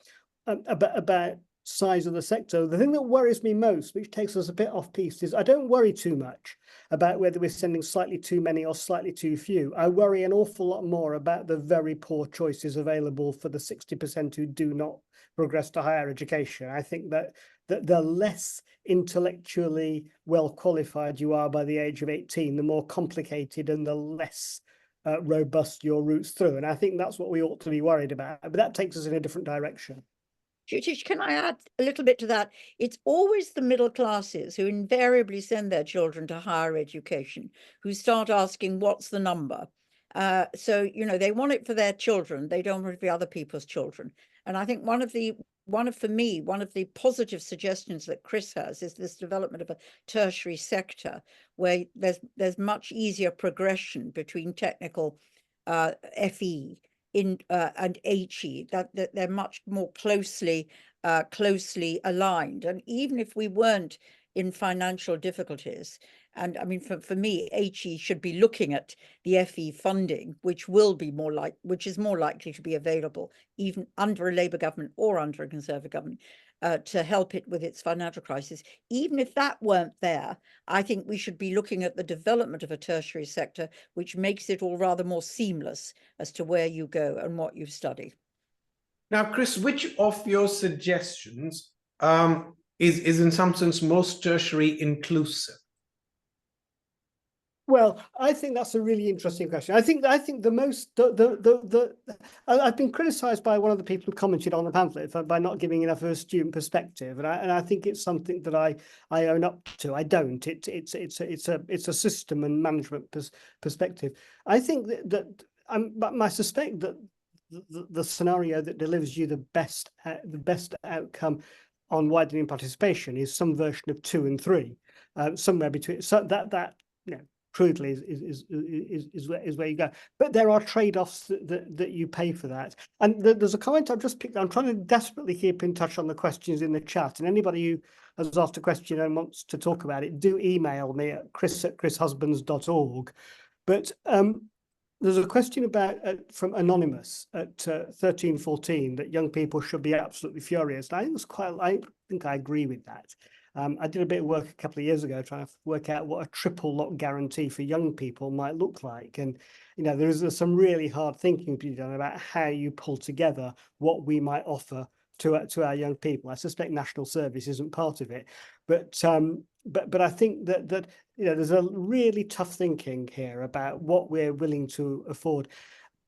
about size of the sector. The thing that worries me most, which takes us a bit off piece, is I don't worry too much about whether we're sending slightly too many or slightly too few. I worry an awful lot more about the very poor choices available for the 60% who do not progress to higher education. I think that the less intellectually well qualified you are by the age of 18, the more complicated and the less robust your routes through. And I think that's what we ought to be worried about. But that takes us in a different direction. Kshitij, can I add a little bit to that? It's always the middle classes who invariably send their children to higher education who start asking, what's the number? So, you know, they want it for their children. They don't want it for other people's children. And I think one of the positive suggestions that Chris has is this development of a tertiary sector where there's much easier progression between technical FE and HE, that they're much more closely aligned. And even if we weren't in financial difficulties, and I mean, for me, HE should be looking at the FE funding, which is more likely to be available even under a Labour government or under a Conservative government to help it with its financial crisis. Even if that weren't there, I think we should be looking at the development of a tertiary sector, which makes it all rather more seamless as to where you go and what you study. Now, Chris, which of your suggestions is in some sense most tertiary inclusive? Well, I think that's a really interesting question. I think the most I've been criticised by one of the people who commented on the pamphlet by not giving enough of a student perspective, and I think it's something that I own up to. I don't. It's a system and management perspective. I think that I suspect that the scenario that delivers you the best outcome on widening participation is some version of 2 and 3, somewhere between. So that you know, crudely is where you go, but there are trade-offs that you pay for that. And there's a comment I've just picked. I'm trying to desperately keep in touch on the questions in the chat, and anybody who has asked a question and wants to talk about it, do email me at chris@chrishusbands.org. But there's a question about from Anonymous at 1314 that young people should be absolutely furious. And I think I agree with that. I did a bit of work a couple of years ago trying to work out what a triple lock guarantee for young people might look like. And, you know, there's some really hard thinking to be done about how you pull together what we might offer to our young people. I suspect national service isn't part of it, but I think that you know, there's a really tough thinking here about what we're willing to afford,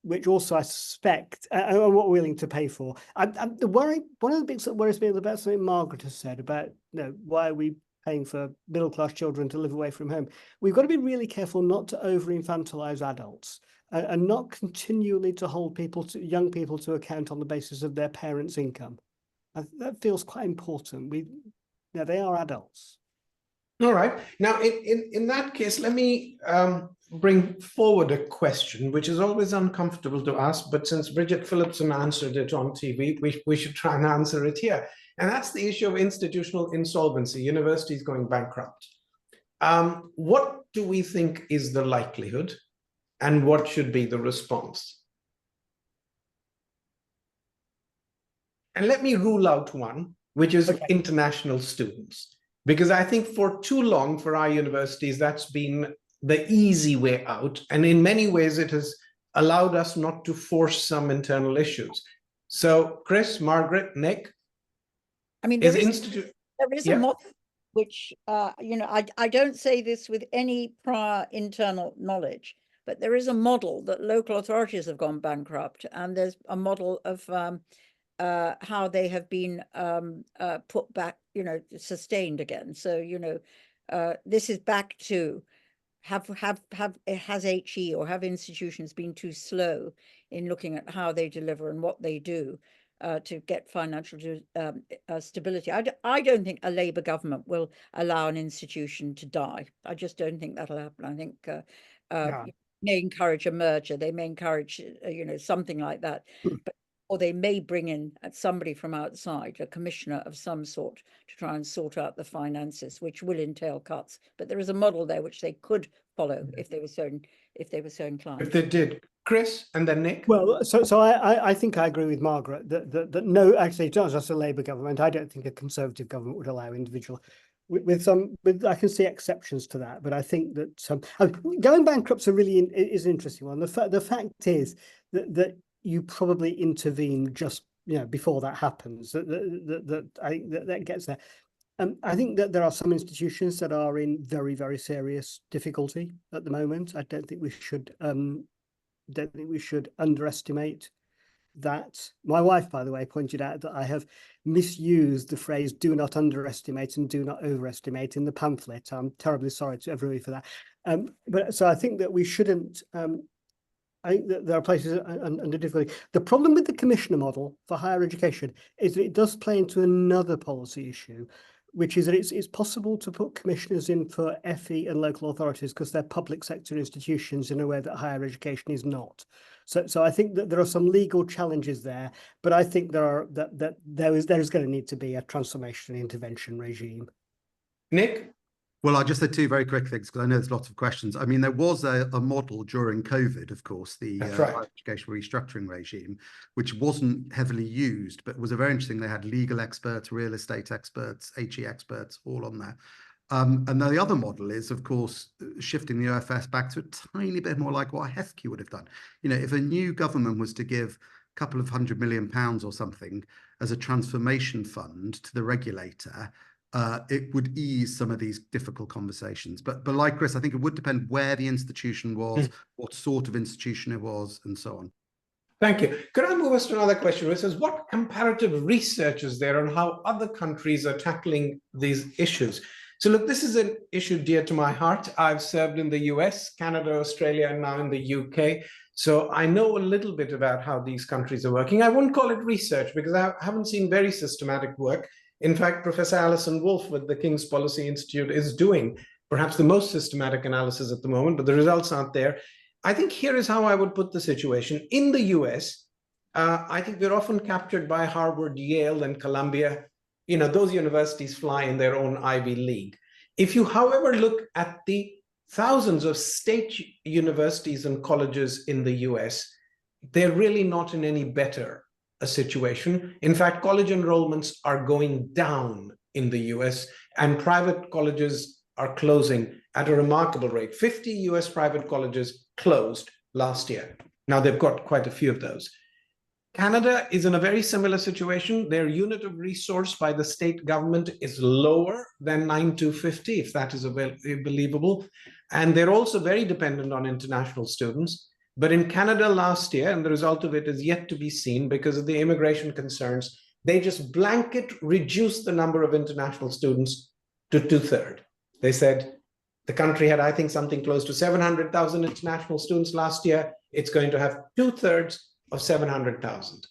which also I suspect and what we're willing to pay for. The worry, one of the bits that worries me about something Margaret has said about, you know, why are we paying for middle-class children to live away from home? We've got to be really careful not to over-infantilize adults and not continually to hold young people to account on the basis of their parents' income. That feels quite important. They are adults. All right. Now, in that case, let me bring forward a question, which is always uncomfortable to ask, but since Bridget Phillipson answered it on TV, we should try and answer it here. And that's the issue of institutional insolvency, universities going bankrupt. What do we think is the likelihood, and what should be the response? And let me rule out one, which is international students, because I think for too long for our universities, that's been the easy way out. And in many ways, it has allowed us not to force some internal issues. So Chris, Margaret, Nick? I mean, there is a model which, you know, I don't say this with any prior internal knowledge, but there is a model that local authorities have gone bankrupt, and there's a model of how they have been put back, you know, sustained again. So, you know, this is back to has HE or have institutions been too slow in looking at how they deliver and what they do to get financial stability. I don't think a Labour government will allow an institution to die. I just don't think that'll happen. I think may encourage a merger. They may encourage, you know, something like that. But or they may bring in somebody from outside, a commissioner of some sort, to try and sort out the finances, which will entail cuts. But there is a model there which they could follow if they were so inclined. If they did. Chris, and then Nick. Well, so I think I agree with Margaret that no, actually, it's not just a Labour government. I don't think a Conservative government would allow individual. I can see exceptions to that, but I think that going bankrupt's is an interesting one. The fact is that you probably intervene just, you know, before that happens. That gets there. I think that there are some institutions that are in very, very serious difficulty at the moment. I don't think we should underestimate that. My wife, by the way, pointed out that I have misused the phrase "do not underestimate" and "do not overestimate" in the pamphlet. I'm terribly sorry to everybody for that. But so I think that we shouldn't. I think that there are places under difficulty. The problem with the commissioner model for higher education is that it does play into another policy issue, which is that it's possible to put commissioners in for FE and local authorities because they're public sector institutions in a way that higher education is not. So I think that there are some legal challenges there, but I think there is going to need to be a transformation and intervention regime. Nick? Well, I just said two very quick things because I know there's lots of questions. I mean, there was a model during COVID, of course, the higher education restructuring regime, which wasn't heavily used, but was a very interesting. They had legal experts, real estate experts, HE experts, all on there. And then the other model is, of course, shifting the OFS back to a tiny bit more like what HEPI would have done. You know, if a new government was to give a couple of £100 million or something as a transformation fund to the regulator, it would ease some of these difficult conversations. But like Chris, I think it would depend where the institution was, what sort of institution it was, and so on. Thank you. Could I move us to another question, which is what comparative research is there on how other countries are tackling these issues? So look, this is an issue dear to my heart. I've served in the US, Canada, Australia, and now in the UK. So I know a little bit about how these countries are working. I wouldn't call it research because I haven't seen very systematic work. In fact, Professor Alison Wolfe with the King's Policy Institute is doing perhaps the most systematic analysis at the moment, but the results aren't there. I think here is how I would put the situation. In the US, I think we're often captured by Harvard, Yale, and Columbia. You know, those universities fly in their own Ivy League. If you, however, look at the thousands of state universities and colleges in the US, they're really not in any better a situation. In fact, college enrollments are going down in the US, and private colleges are closing at a remarkable rate. 50 US private colleges closed last year. Now they've got quite a few of those. Canada is in a very similar situation. Their unit of resource by the state government is lower than 9250, if that is believable. And they're also very dependent on international students. But in Canada last year, and the result of it is yet to be seen because of the immigration concerns, they just blanket reduced the number of international students to 2/3. They said the country had, I think, something close to 700,000 international students last year. It's going to have 2/3 of 700,000.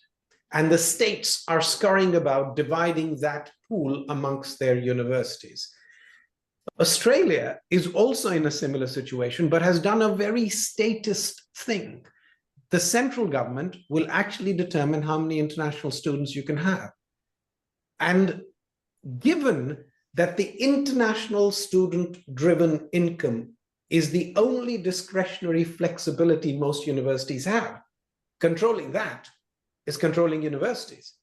And the states are scurrying about dividing that pool amongst their universities. Australia is also in a similar situation, but has done a very statist thing. The central government will actually determine how many international students you can have. And given that the international student-driven income is the only discretionary flexibility most universities have, controlling that is controlling universities.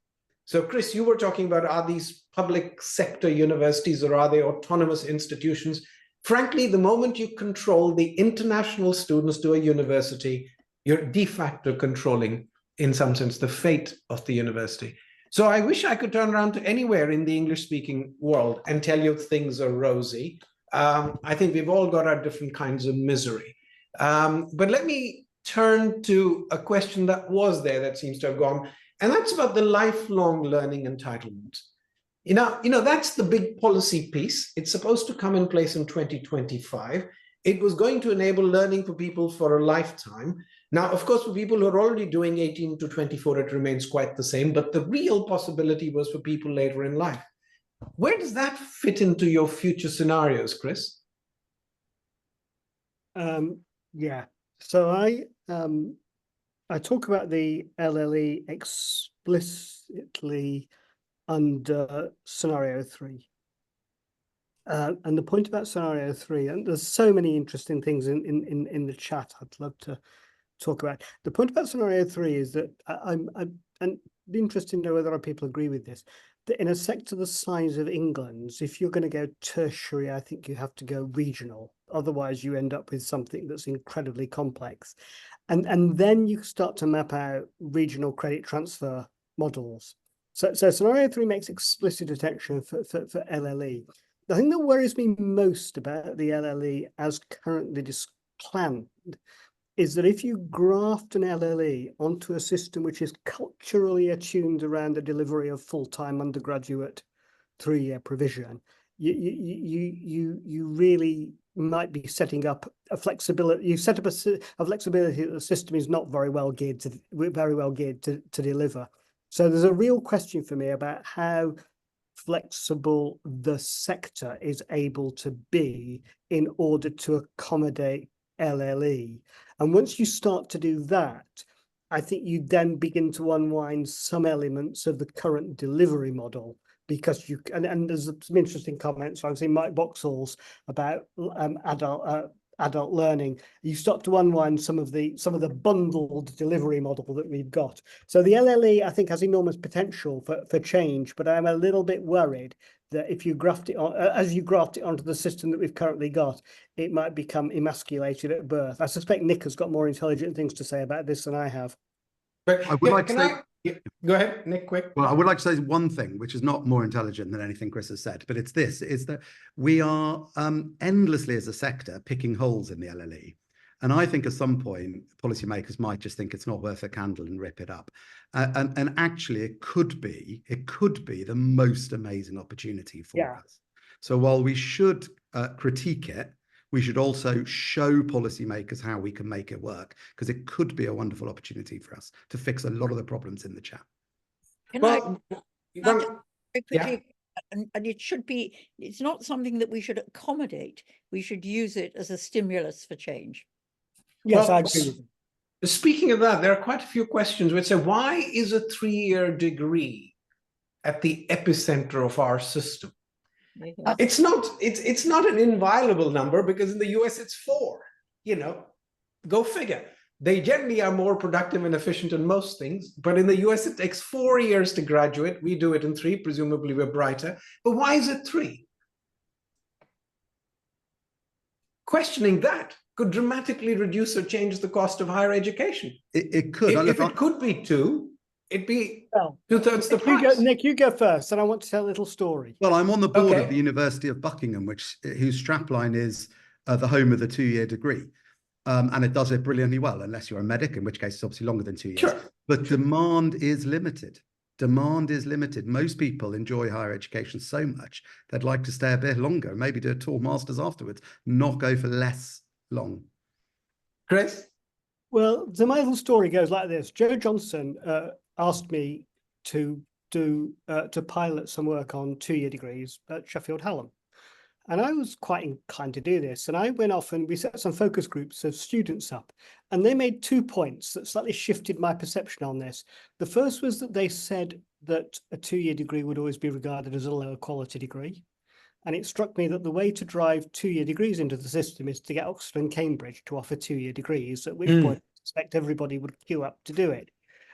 So Chris, you were talking about, are these public sector universities or are they autonomous institutions? Frankly, the moment you control the international students to a university, you're de facto controlling, in some sense, the fate of the university. So I wish I could turn around to anywhere in the English-speaking world and tell you things are rosy. I think we've all got our different kinds of misery. But let me turn to a question that was there that seems to have gone, and that's about the lifelong learning entitlement. You know, that's the big policy piece. It's supposed to come in place in 2025. It was going to enable learning for people for a lifetime. Now, of course, for people who are already doing 18 to 24, it remains quite the same, but the real possibility was for people later in life. Where does that fit into your future scenarios, Chris? Yeah, so I talk about the LLE explicitly under scenario 3. And the point about scenario 3, and there's so many interesting things in the chat I'd love to talk about. The point about scenario 3 is that and it'd be interesting to know whether people agree with this, that in a sector the size of England's, if you're going to go tertiary, I think you have to go regional. Otherwise, you end up with something that's incredibly complex. And then you start to map out regional credit transfer models. So scenario 3 makes explicit detection for LLE. The thing that worries me most about the LLE as currently planned is that if you graft an LLE onto a system which is culturally attuned around the delivery of full-time undergraduate 3-year provision, you really might be setting up a flexibility. You set up a flexibility that the system is not very well geared to deliver. So there's a real question for me about how flexible the sector is able to be in order to accommodate LLE. And once you start to do that, I think you then begin to unwind some elements of the current delivery model, because you and there's some interesting comments. I've seen Mike Boxall's about adult learning. You start to unwind some of the bundled delivery model that we've got. So the LLE, I think, has enormous potential for change, but I'm a little bit worried that if you graft it on, as you graft it onto the system that we've currently got, it might become emasculated at birth. I suspect Nick has got more intelligent things to say about this than I have. But I would like to say, Yeah. Go ahead, Nick, quick. Well, I would like to say one thing, which is not more intelligent than anything Chris has said, but it's this, is that we are endlessly as a sector picking holes in the LLE. And I think at some point, policymakers might just think it's not worth a candle and rip it up. And actually, it could be the most amazing opportunity for us. So while we should critique it, we should also show policymakers how we can make it work, because it could be a wonderful opportunity for us to fix a lot of the problems in the chat. Well, very quickly, and it should be, it's not something that we should accommodate. We should use it as a stimulus for change. Yes, well, I agree. Speaking of that, there are quite a few questions which say, why is a 3-year degree at the epicenter of our system? It's not an inviolable number, because in the US it's 4, go figure. They generally are more productive and efficient in most things, but in the US it takes 4 years to graduate. We do it in 3, presumably we're brighter. But why is it 3? Questioning that could dramatically reduce or change the cost of higher education. It could. If it could be 2, it'd be 2/3 the Nick, price. Nick, you go first, and I want to tell a little story. Well, I'm on the board of the University of Buckingham, whose strapline is the home of the 2-year degree. And it does it brilliantly well, unless you're a medic, in which case it's obviously longer than 2 years. Sure. But demand is limited. Demand is limited. Most people enjoy higher education so much they'd like to stay a bit longer, maybe do a tall master's afterwards, not go for less long. Chris? Well, my little story goes like this. Joe Johnson asked me to pilot some work on 2-year degrees at Sheffield Hallam. And I was quite inclined to do this. And I went off and we set some focus groups of students up. And they made 2 points that slightly shifted my perception on this. The first was that they said that a 2-year degree would always be regarded as a lower quality degree. And it struck me that the way to drive 2-year degrees into the system is to get Oxford and Cambridge to offer 2-year degrees, at which point I suspect everybody would queue up to do it.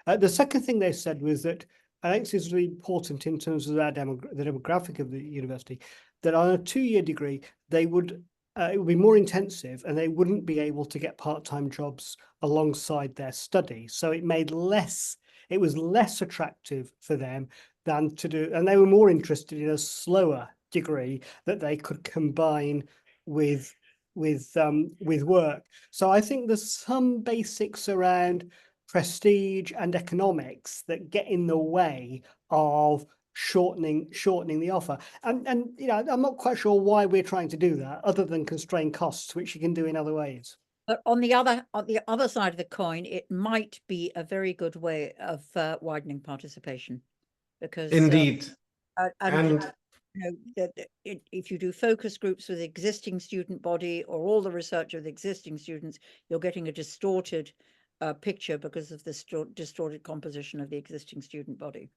The second thing they said was that, I think this is really important in terms of the demographic of the university, that on a 2-year degree, it would be more intensive and they wouldn't be able to get part-time jobs alongside their study. So it was less attractive for them than to do, and they were more interested in a slower degree that they could combine with work. So I think there's some basics around prestige and economics that get in the way of shortening the offer. And I'm not quite sure why we're trying to do that, other than constrain costs, which you can do in other ways. But on the other side of the coin, it might be a very good way of widening participation, because indeed, if you do focus groups with existing student body or all the research of the existing students, you're getting a distorted picture because of the distorted composition of the existing student body.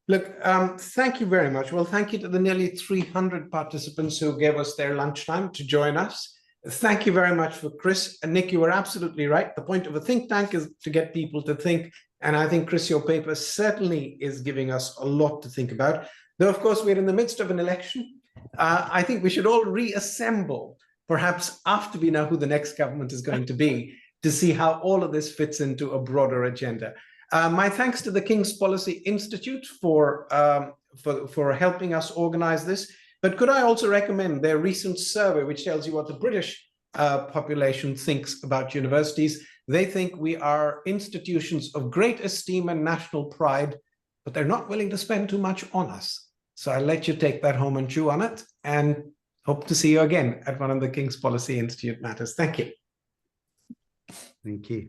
Look, thank you very much. Well, thank you to the nearly 300 participants who gave us their lunchtime to join us. Thank you very much for Chris. And Nick, you were absolutely right. The point of a think tank is to get people to think. And I think, Chris, your paper certainly is giving us a lot to think about. Though, of course, we're in the midst of an election. I think we should all reassemble, perhaps after we know who the next government is going to be, to see how all of this fits into a broader agenda. My thanks to the King's Policy Institute for helping us organize this. But could I also recommend their recent survey, which tells you what the British population thinks about universities. They think we are institutions of great esteem and national pride, but they're not willing to spend too much on us. So I'll let you take that home and chew on it, and hope to see you again at one of the King's Policy Institute matters. Thank you. Thank you.